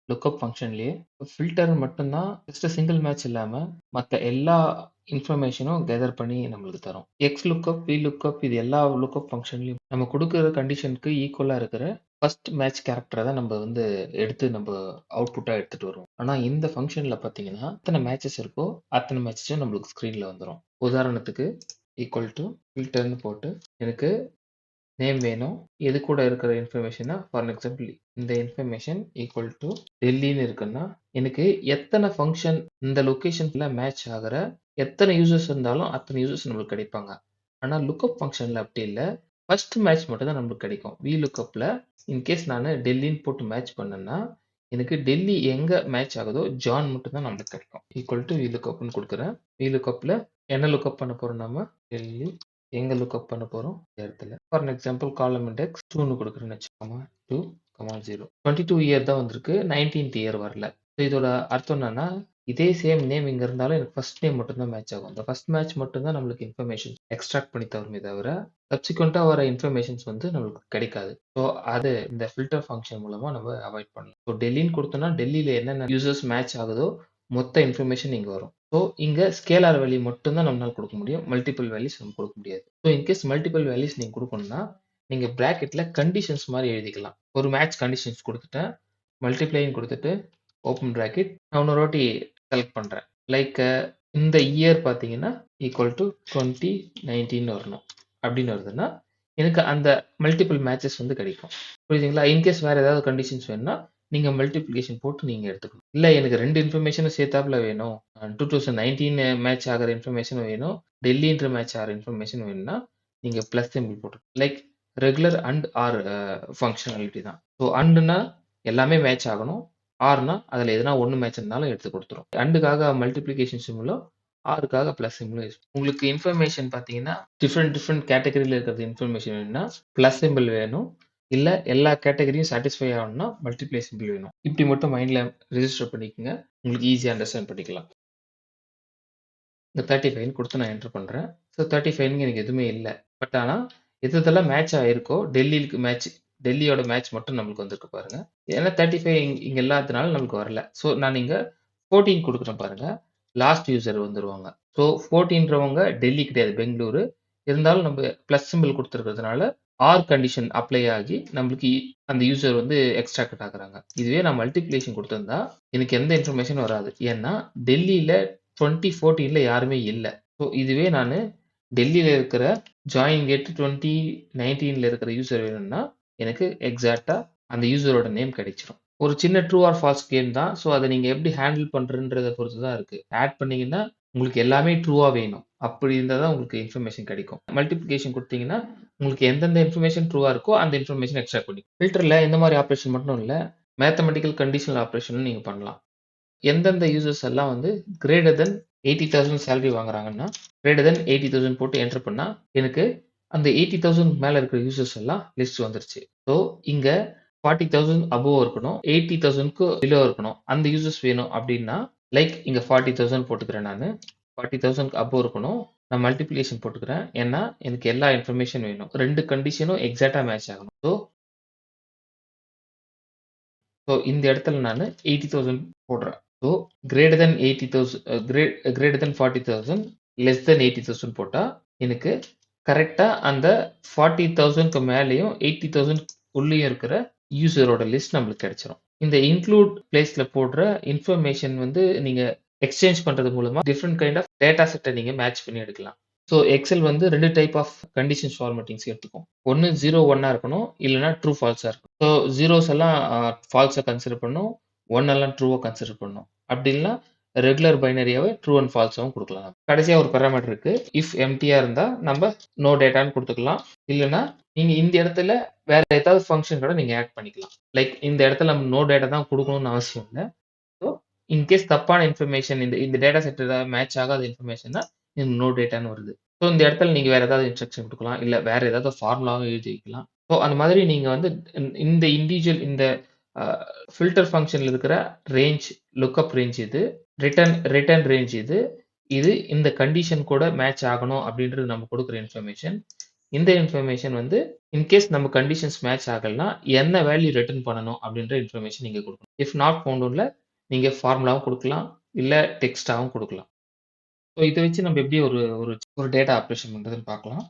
Lookup ஃபங்ஷன்லயே filter மட்டும் தான் just single match இல்லாம மத்த எல்லா இன்ஃபர்மேஷனும் கேதர் பண்ணி நம்மளுக்கு தரும். எக்ஸ் லுக்அப், வி லுக்அப் இது எல்லா லுக்அப் ஃபங்ஷன்லயும் நம்ம குடுக்குற கண்டிஷனுக்கு ஈக்குவலா இருக்கிற ஃபர்ஸ்ட் மேட்ச் கேரக்டர தான் நம்ம வந்து எடுத்து நம்ம அவுட்புட்டா எடுத்துட்டு வருவோம். ஆனா இந்த ஃபங்ஷன்ல பார்த்தீங்கன்னா, எத்தன மேட்சஸ் இருக்கோ அத்தன மேட்சஸும் நம்மளுக்கு ஸ்க்ரீன்ல வந்துரும். உதாரணத்துக்கு ஈக்குவல் டூ ஃபில்டர்ன்னு போட்டு எனக்கு நேம் வேணும். இது கூட இருக்கிற இன்ஃபர்மேஷனா ஃபார் எக்ஸாம்பிள் இந்த இன்ஃபர்மேஷன் ஈக்குவல் டு டெல்லின்னு இருக்குன்னா, எனக்கு எத்தனை ஃபங்ஷன் இந்த லொகேஷன்ல மேட்ச் ஆகுற எத்தனை யூசர்ஸ் இருந்தாலும் அத்தனை யூசர்ஸ் நம்மளுக்கு கிடைப்பாங்க. ஆனா லுக்அப் ஃபங்ஷன்ல அப்படி இல்ல. ஃபர்ஸ்ட் மேட்ச் மட்டும் தான் நம்மளுக்கு கிடைக்கும். வி லுக்அப்ல இன்கேஸ் நானு டெல்லின்னு போட்டு மேட்ச் பண்ணேன்னா, எனக்கு டெல்லி எங்க மேட்ச் ஆகுதோ ஜான் மட்டும் தான் நம்மளுக்கு கிடைக்கும். ஈக்குவல் டு வி லுக்அப்னு குடுக்குறேன். வி லுக்அப்ல என்ன லுக்அப் பண்ண போறோம் நாம? டெல்லி எங்க லுக்அப் பண்ண போறோம்? இந்த இடத்துல. ஃபார் எக்ஸாம்பிள் காலம் இண்டெக்ஸ் 2ன்னு குடுக்குறேன்னு வச்சுக்கோங்க. 2, 0. 22 இயர் தான் வந்திருக்கு. 19th இயர் வரல. ஸோ இதோட அர்த்தம் என்னன்னா, இதே சேம் நேம் இங்க இருந்தாலும் எனக்கு ஃபர்ஸ்ட் நேம் மட்டும் தான் மேட்ச் ஆகும். இந்த ஃபர்ஸ்ட் மேட்ச் மட்டும் தான் நம்மளுக்கு இன்ஃபர்மேஷன் எக்ஸ்ட்ராக்ட் பண்ணி தருமே தவிர, சப்சிக்வென்ட்டா வர இன்ஃபர்மேஷன்ஸ் வந்து நம்மளுக்கு கிடைக்காது. ஸோ அது இந்த ஃபில்டர் ஃபங்ஷன் மூலமா நம்ம அவாய்ட் பண்ணலாம். ஸோ டெல்லின்னு குடுத்தோம்னா, டெல்லியில என்னென்ன யூசர்ஸ் மேட்ச் ஆகுதோ மொத்த இன்ஃபர்மேஷன் இங்க வரும். ஸோ இங்க ஸ்கேலார் வேல்யூ மட்டும் தான் நம்மளால குடுக்க முடியும். மல்டிபிள் வேல்யூஸ் நம்ம குடுக்க முடியாது. ஸோ இன்கேஸ் மல்டிபிள் வேல்யூஸ் நீங்க குடுக்கணும்னா, நீங்க பிராக்கெட்ல கண்டிஷன்ஸ் மாரி எழுதிக்கலாம். ஒரு மேட்ச் கண்டிஷன்ஸ் குடுத்துட்டேன். மல்டிப்ளைன்னு குடுத்துட்டு, ஓப்பன் பிராக்கெட் நான் இன்னொரு வாட்டி செலக்ட் பண்றேன். லைக் இந்த இயர் பார்த்தீங்கன்னா, ஈக்குவல் டூ 2019 வரணும். அப்படின்னு வருதுன்னா, எனக்கு அந்த மல்டிபிள் மேட்சஸ் வந்து கிடைக்கும். புரியுதுங்களா? இன்கேஸ் வேற ஏதாவது கண்டிஷன்ஸ் வேணும்னா, நீங்க மல்டிப்ளிகேஷன் போட்டு நீங்க எடுத்துக்கணும். இல்ல எனக்கு 2 இன்ஃபர்மேஷனும் சேர்த்தாப்புல வேணும். 2019 மேட்ச் ஆகுற இன்ஃபர்மேஷனும் வேணும். டெல்லின்ற மேட்ச் ஆகுற இன்ஃபர்மேஷன் வேணும்னா, நீங்க பிளஸ் சிம்பிள் போட்டு like regular and or functionality தான். ஸோ அண்டுன்னா எல்லாமே மேட்ச் ஆகணும். ஆர்னா அதுல எதுனா ஒண்ணு மேட்ச் இருந்தாலும் எடுத்து குடுத்துரும். அண்டுக்காக மல்டிப்ளிகேஷன் சிம்பிளும், ஆருக்காக பிளஸ் சிம்பிளும் யூஸ் உங்களுக்கு இன்ஃபர்மேஷன் பார்த்தீங்கன்னா, டிஃபரெண்ட் கேட்டகரியில இருக்கிறது இன்ஃபர்மேஷன் வேணும்னா, பிளஸ் சிம்பிள் வேணும். இல்ல எல்லா கேட்டகரியும் சாட்டிஸ்ஃபை ஆகணும்னா, மல்டிப்ளை சிம்பிள் வேணும். இப்படி மட்டும் மைண்ட்ல ரெஜிஸ்டர் பண்ணிக்கங்க. உங்களுக்கு ஈஸியா அண்டர்ஸ்டாண்ட் பண்ணிக்கலாம். இந்த 35 குடுத்து நான் என்டர் பண்றேன். ஸோ 35ங்க எனக்கு எதுவுமே இல்ல. பட் ஆனா, எதெல்லாம் மேட்ச் ஆயிருக்கோ, டெல்லியோட மேட்ச் மட்டும் நம்மளுக்கு வந்திருக்கு பாருங்க. ஏன்னா 35 இங்க இல்லாததுனால நமக்கு வரல. ஸோ நான் இங்க 14 குடுக்குறேன் பாருங்க. லாஸ்ட் யூசர் வந்துருவாங்க. ஸோ 14ன்றவங்க டெல்லி கிடையாது, பெங்களூரு. இருந்தாலும் நம்ம பிளஸ் சிம்பிள் குடுத்துருக்கிறதுனால, ஆர் கண்டிஷன் அப்ளை ஆகி நம்மளுக்கு அந்த யூசர் வந்து எக்ஸ்ட்ராக்ட் ஆகுறாங்க. இதுவே நான் மல்டிப்ளிகேஷன் குடுத்திருந்தா, எனக்கு எந்த இன்ஃபர்மேஷனும் வராது. ஏன்னா டெல்லியில 2014ல யாருமே இல்ல. ஸோ இதுவே நானு டெல்லியில இருக்கிற ஜாயின் கேட் 2019ல இருக்கிற யூசர் வேணும்னா, எனக்கு எக்ஸாக்ட்டா அந்த யூசரோட நேம் கிடைச்சிரும். ஒரு சின்ன ட்ரூ ஆர் ஃபால்ஸ் கேம் தான். ஸோ அத நீங்க எப்படி ஹேண்டில் பண்றன்றத பொறுத்து தான் இருக்கு. ஆட் பண்ணீங்கன்னா, உங்களுக்கு எல்லாமே ட்ரூவா வேணும். அப்படி இருந்தா தான் உங்களுக்கு இன்ஃபர்மேஷன் கிடைக்கும். மல்டிப்ளிகேஷன் குடுத்தீங்கன்னா, உங்களுக்கு எந்தெந்த இன்ஃபர்மேஷன் ட்ரூவா இருக்கோ, அந்த இன்ஃபர்மேஷன் எக்ஸ்ட்ராக்ட் பண்ணி ஃபில்டர்ல இந்த மாரி ஆப்பரேஷன் மட்டும் இல்ல, மேத்தமேட்டிக்கல் கண்டிஷனல் ஆப்பரேஷனும் நீங்க பண்ணலாம். எந்தெந்த யூசர்ஸ் எல்லாம் வந்து கிரேட்டர் தென் 80,000 சேலரி வாங்குறாங்கன்னா, கிரேட்டர் தென் 80,000 போட்டு என்டர் பண்ணா, எனக்கு அந்த 80,000 மேல இருக்கிற யூசர்ஸ் எல்லாம் லிஸ்ட் வந்துருச்சு. ஸோ இங்க 40,000 அபோவ் இருக்கணும். 80,000க்கு பிலோ இருக்கணும். அந்த யூசர்ஸ் வேணும் அப்படின்னா, லைக் இங்க 40,000 போட்டுக்கிறேன் நானு. 40,000க்கு அபோவ் இருக்கணும். நான் மல்டிப்ளிகேஷன் போட்டுக்கிறேன். ஏன்னா, எனக்கு எல்லா இன்ஃபர்மேஷன் வேணும். 2 கண்டிஷனும் எக்ஸாக்ட்டா மேட்ச் ஆகணும். ஸோ இந்த இடத்துல நானு 80,000 போடுறேன். So greater than 80,000 greater than 40,000 less than 80,000 போட்டா, எனக்கு கரெக்ட்டா அந்த 40,000க்கு மேலயும் 80,000 உள்ளயும் இருக்கிற யூசரோட லிஸ்ட் நம்மளுக்கு கிடைச்சிரும். இந்த இன்க்ளூட் பிளேஸ்ல போடுற இன்ஃபர்மேஷன் வந்து நீங்க எக்ஸ்சேஞ்ச் பண்றது மூலமா டிஃபரெண்ட் கைண்ட் ஆஃப் டேட்டா செட்ட நீங்க மேட்ச் பண்ணி எடுக்கலாம். ஸோ எக்ஸெல் வந்து 2 டைப் ஆஃப் கண்டிஷன்ஸ் ஃபார்மேட்டிங்ஸ் எடுத்துக்கும். ஒண்ணு 0, 1ஆ இருக்கணும். இல்லன்னா ட்ரூ, ஃபால்ஸா இருக்கணும். ஸோ ஜீரோஸ் எல்லாம் ஃபால்ஸா கன்சிடர் பண்ணும். 1 எல்லாம் ட்ரூவா கன்சிடர் பண்ணும். அப்படி இல்லன்னா ரெகுலர் பைனரியாவே ட்ரூ அண்ட் ஃபால்ஸாவும் குடுக்கலாம். கடைசியா ஒரு பாராமீட்டர் இருக்கு. இஃப் எம்ப்டியா இருந்தா நம்ம நோ டேட்டான்னு குடுத்துக்கலாம். இல்லன்னா நீங்க இந்த இடத்துல வேற ஏதாவது ஃபங்ஷன் கூட நீங்க ஆட் பண்ணிக்கலாம். லைக் இந்த இடத்துல நம்ம நோ டேட்டா தான் குடுக்கணும்னு அவசியம் இல்ல. ஸோ இன்கேஸ் தப்பான இன்ஃபர்மேஷன் இந்த டேட்டா செட் ஏதாவது மேட்ச் ஆகாத இன்ஃபர்மேஷன்னா நோ டேட்டான்னு வருது. ஸோ இந்த இடத்துல நீங்க வேற ஏதாவது இன்ஸ்ட்ரக்ஷன் குடுக்கலாம். இல்ல வேற ஏதாவது ஃபார்முலாவும் எழுதி வைக்கலாம். ஸோ அந்த மாதிரி நீங்க வந்து இந்த இண்டிவிஜுவல் இந்த ஃபில்டர் ஃபங்ஷன்ல இருக்கிற ரேஞ்ச், லுக்அப் ரேஞ்ச் இது. ரிட்டர்ன் ரேஞ்ச் இது. இது இந்த கண்டிஷன் கூட மேட்ச் ஆகணும் அப்படின்றது நம்ம குடுக்குற இன்ஃபர்மேஷன். இந்த இன்ஃபர்மேஷன் வந்து இன்கேஸ் நம்ம கண்டிஷன்ஸ் மேட்ச் ஆகலனா, என்ன வேல்யூ ரிட்டர்ன் பண்ணணும் அப்படின்ற இன்ஃபர்மேஷன் நீங்க குடுக்கணும். இஃப் நாட் ஃபவுண்டுல நீங்க ஃபார்முலாவும் குடுக்கலாம். இல்ல டெக்ஸ்ட்டாவும் குடுக்கலாம். ஸோ இத வச்சு நம்ம எப்படி ஒரு ஒரு ஒரு டேட்டா ஆப்பரேஷன் பண்றதுன்னு பார்க்கலாம்.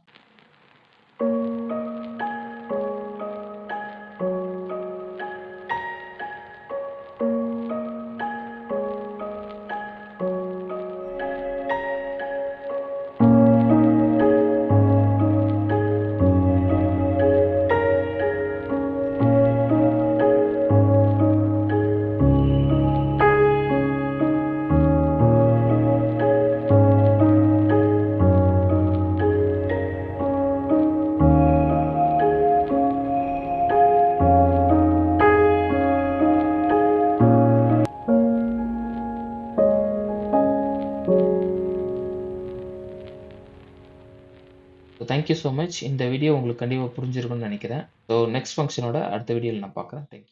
Thank you so much. இந்த வீடியோ உங்களுக்கு கண்டிப்பா புரிஞ்சிருக்கும்னு நெனைக்கிறேன். ஸோ நெக்ஸ்ட் ஃபங்ஷனோட அடுத்த வீடியோல நான் பார்க்குறேன். Thank you.